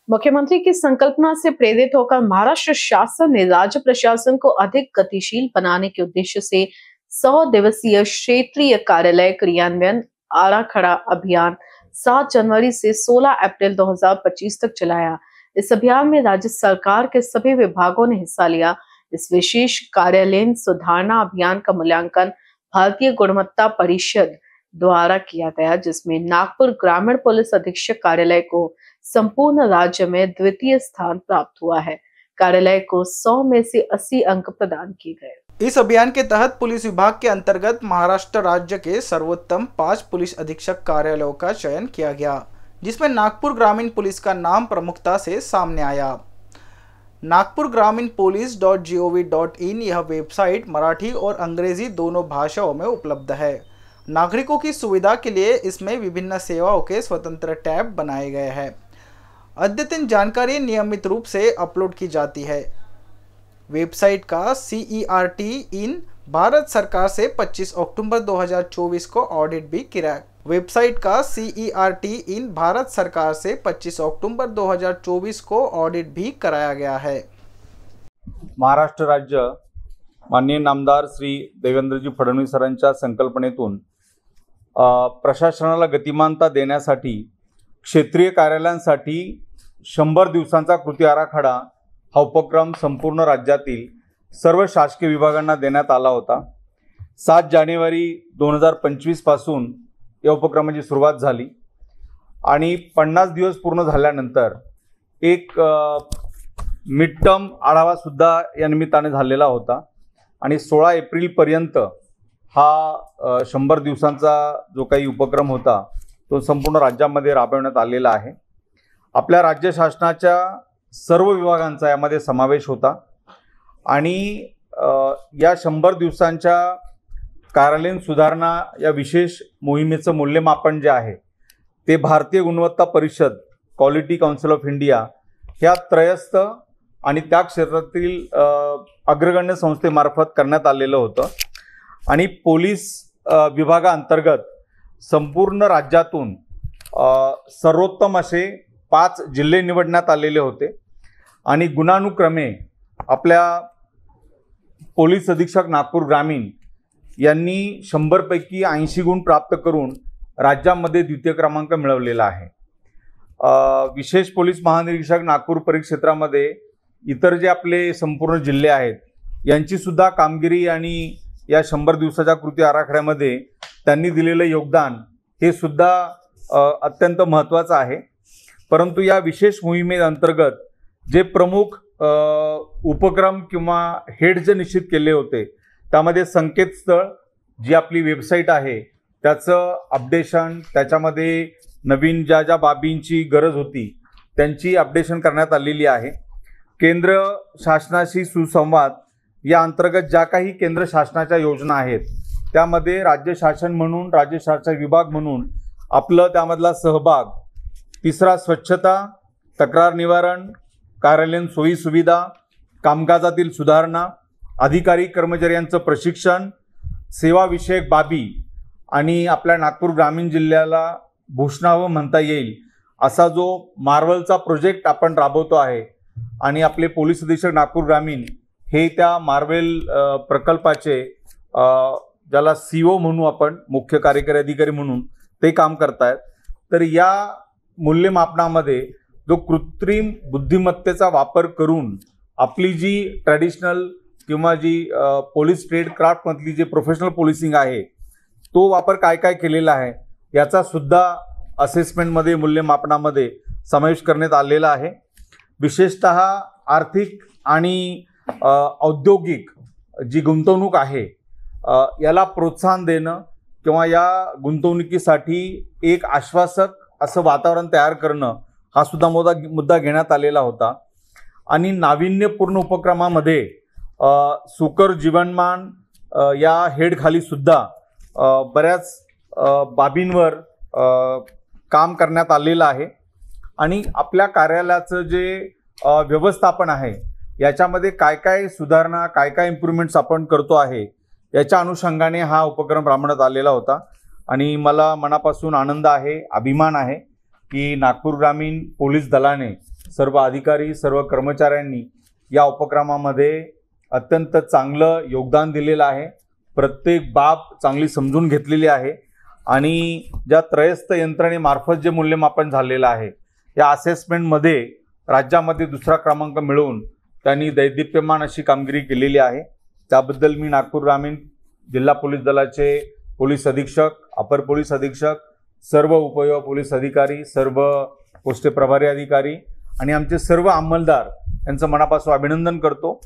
मुख्यमंत्री की संकल्पना से प्रेरित होकर महाराष्ट्र शासन ने राज्य प्रशासन को अधिक गतिशील बनाने के उद्देश्य से 100 दिवसीय क्षेत्रीय कार्यालय क्रियान्वयन आराखड़ा अभियान 7 जनवरी से 16 अप्रैल 2025 तक चलाया। इस अभियान में राज्य सरकार के सभी विभागों ने हिस्सा लिया। इस विशेष कार्यालयीन सुधारना अभियान का मूल्यांकन भारतीय गुणवत्ता परिषद द्वारा किया गया, जिसमें नागपुर ग्रामीण पुलिस अधीक्षक कार्यालय को संपूर्ण राज्य में द्वितीय स्थान प्राप्त हुआ है। कार्यालय को 100 में से 80 अंक प्रदान किए गए। इस अभियान के तहत पुलिस विभाग के अंतर्गत महाराष्ट्र राज्य के सर्वोत्तम 5 पुलिस अधीक्षक कार्यालयों का चयन किया गया, जिसमें नागपुर ग्रामीण पुलिस का नाम प्रमुखता से सामने आया। नागपुर ग्रामीण पुलिस.gov.in यह वेबसाइट मराठी और अंग्रेजी दोनों भाषाओं में उपलब्ध है। नागरिकों की सुविधा के लिए इसमें विभिन्न सेवाओं के स्वतंत्र टैब बनाए गए हैं। अद्यतन जानकारी नियमित रूप से अपलोड की जाती है। वेबसाइट का CERT इन भारत सरकार से 25 अक्टूबर 2024 को ऑडिट भी किया। वेबसाइट का CERT इन भारत सरकार से 25 अक्टूबर 2024 को ऑडिट भी कराया गया है। महाराष्ट्र राज्य माननीय नामदार श्री देवेंद्रजी फडणवीस सरांच्या संकल्पनेतून प्रशासनाला गतिमानता देण्यासाठी क्षेत्रीय कार्यालयांसाठी 100 दिवसांचा कृती आराखडा हा उपक्रम संपूर्ण राज्यातील सर्व शासकीय विभागांना देण्यात आला होता। 7 जानेवारी 2025 पासून या उपक्रमाची सुरुवात झाली आणि 50 दिवस पूर्ण झाल्यानंतर एक मिड टर्म आढावा सुद्धा या निमित्ताने झालेला होता आणि 16 एप्रिल पर्यंत हा 100 दिवसांचा जो काही उपक्रम होता तो संपूर्ण राज्यामध्ये राबवण्यात आलेला आहे। आपल्या राज्य शासनाच्या सर्व विभागांचा यामध्ये समावेश होता आणि या 100 दिवसांच्या कार्यालयीन सुधारणा या विशेष मोहिमेचं मूल्यमापन जे आहे ते भारतीय गुणवत्ता परिषद क्वालिटी काउन्सिल ऑफ इंडिया ह्या त्रयस्थ आणि त्या क्षेत्रातील अग्रगण्य संस्थेमार्फत करण्यात आलेलं होतं आणि पोलीस विभागाअंतर्गत संपूर्ण राज्यातून सर्वोत्तम असे 5 जिल्हे निवडण्यात आलेले होते आणि गुणानुक्रमे आपल्या पोलीस अधीक्षक नागपूर ग्रामीण यांनी 100 पैकी 80 गुण प्राप्त करून राज्यामध्ये द्वितीय क्रमांक मिळवलेला आहे। विशेष पोलीस महानिरीक्षक नागपूर परिक्षेत्रामध्ये इतर जे आपले संपूर्ण जिल्हे आहेत यांची सुद्धा कामगिरी आणि या 100 दिवसाच्या कृती आराखड्यामध्ये त्यांनी दिलेलं योगदान हे सुद्धा अत्यंत महत्त्वाचं आहे। परंतु या विशेष मोहिमेअंतर्गत जे प्रमुख उपक्रम किंवा हेड जे निश्चित केले होते त्यामध्ये संकेतस्थळ जी आपली वेबसाईट आहे त्याचं अपडेशन, त्याच्यामध्ये नवीन ज्या बाबींची गरज होती त्यांची अपडेशन करण्यात आलेली आहे। केंद्र शासनाशी सुसंवाद या अंतर्गत ज्या काही केंद्र शासनाच्या योजना आहेत त्यामध्ये राज्य शासन म्हणून, राज्य शासन विभाग म्हणून आपलं त्यामधला सहभाग, तिसरा स्वच्छता, तक्रार निवारण, कार्यालयीन सोयी सुविधा, कामकाजातील सुधारणा, अधिकारी कर्मचाऱ्यांचं प्रशिक्षण, सेवाविषयक बाबी आणि आपल्या नागपूर ग्रामीण जिल्ह्याला भूषणावं म्हणता येईल असा जो मार्वलचा प्रोजेक्ट आपण राबवतो आहे आणि आपले पोलीस अधीक्षक नागपूर ग्रामीण हे त्या मार्वेल प्रकल्पाचे ज्याला CO म्हणू आपण, मुख्य कार्यकारी अधिकारी म्हणून ते काम करतायत। तर या मूल्यमापनामध्ये जो कृत्रिम बुद्धिमत्तेचा वापर करून आपली जी ट्रॅडिशनल किंवा जी पोलीस ट्रेड क्राफ्टमधली जी प्रोफेशनल पोलिसिंग आहे तो वापर काय काय केलेला आहे याचा सुद्धा असेसमेंटमध्ये, मूल्यमापनामध्ये समावेश करण्यात आलेला आहे। विशेषतः आर्थिक आणि औद्योगिक जी गुंतवणूक आहे याला प्रोत्साहन देणं किंवा या गुंतवणुकीसाठी एक आश्वासक असं वातावरण तयार करणं हा सुद्धा मुद्दा घेण्यात आलेला होता आणि नाविन्यपूर्ण उपक्रमामध्ये सुकर जीवनमान या हेड खाली सुद्धा बऱ्याच बाबींवर काम करण्यात आलेलं आहे आणि आपल्या कार्यालयाचं जे व्यवस्थापन आहे याच्यामध्ये काय काय सुधारणा, काय काय इम्प्रूव्हमेंट्स आपण करतो आहे याच्या अनुषंगाने हा उपक्रम राबवण्यात आलेला होता आणि मला मनापासून आनंद आहे, अभिमान आहे की नागपूर ग्रामीण पोलीस दलाने सर्व अधिकारी, सर्व कर्मचाऱ्यांनी या उपक्रमामध्ये अत्यंत चांगलं योगदान दिलेलं आहे. प्रत्येक बाब चांगली समजून घेतलेली आहे आणि ज्या त्रयस्थ यंत्रणेमार्फत जे मूल्यमापन झालेलं आहे या असेसमेंटमध्ये राज्यामध्ये दुसरा क्रमांक मिळवून त्यांनी दैदिप्यमान अशी कामगिरी केलेली आहे. त्याबद्दल मी नागपूर ग्रामीण जिल्हा पोलीस दलाचे पोलीस अधीक्षक, अपर पोलीस अधीक्षक, सर्व उपविभाग पोलीस अधिकारी, सर्व पोस्टे प्रभारी अधिकारी आणि आमचे सर्व अंमलदार यांचं मनापासून अभिनंदन करतो.